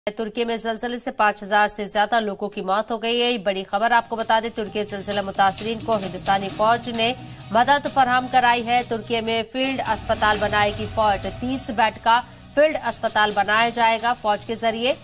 तुर्की में ज़लज़ले से 5000 से ज्यादा लोगों की मौत हो गई है। बड़ी खबर आपको बता दें, तुर्की ज़लज़ला मुतासरीन को हिंदुस्तानी फौज ने मदद फराहम कराई है। तुर्की में फील्ड अस्पताल बनाएगी फौज। 30 बेड का फील्ड अस्पताल बनाया जाएगा फौज के जरिए।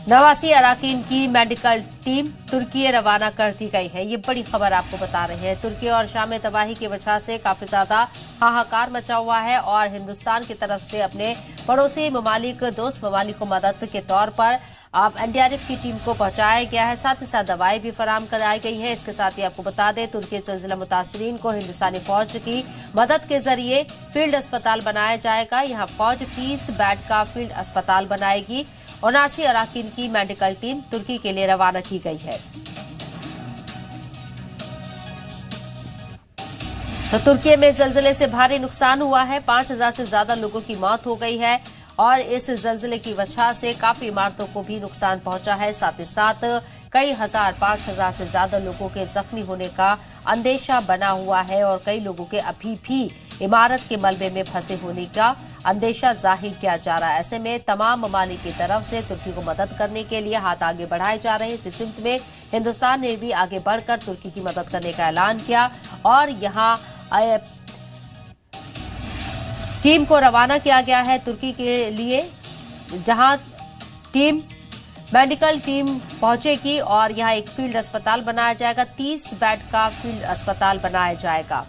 89 अराकीन की मेडिकल टीम तुर्की रवाना कर दी गई है। ये बड़ी खबर आपको बता रहे हैं। तुर्की और शाम में तबाही की वजह से काफी ज्यादा हाहाकार मचा हुआ है और हिंदुस्तान की तरफ से अपने पड़ोसी ममालिक, दोस्त ममालिक को मदद के तौर पर अब एनडीआरएफ की टीम को पहुंचाया गया है। साथ ही साथ दवाएं भी फराहम कराई गई है। इसके साथ ही आपको बता दें, तुर्की ज़लज़ला मुतासरीन को हिंदुस्तानी फौज की मदद के जरिए फील्ड अस्पताल बनाया जाएगा। यहाँ फौज 30 बेड का फील्ड अस्पताल बनाएगी। 79 अराकीन की मेडिकल टीम तुर्की के लिए रवाना की गई है। तो तुर्की में ज़लज़ले से भारी नुकसान हुआ है। 5000 से ज्यादा लोगों की मौत हो गई है और इस ज़लज़ले की वजह से काफी इमारतों को भी नुकसान पहुंचा है। साथ ही साथ कई हजार, 5000 से ज्यादा लोगों के जख्मी होने का अंदेशा बना हुआ है और कई लोगों के अभी भी इमारत के मलबे में फंसे होने का अंदेशा जाहिर किया जा रहा है। ऐसे में तमाम ममालिक की तरफ से तुर्की को मदद करने के लिए हाथ आगे बढ़ाए जा रहे हैं। इसी सिमत में हिंदुस्तान ने भी आगे बढ़कर तुर्की की मदद करने का ऐलान किया और यहाँ टीम को रवाना किया गया है तुर्की के लिए, जहां मेडिकल टीम पहुंचेगी और यहां एक फील्ड अस्पताल बनाया जाएगा। 30 बेड का फील्ड अस्पताल बनाया जाएगा।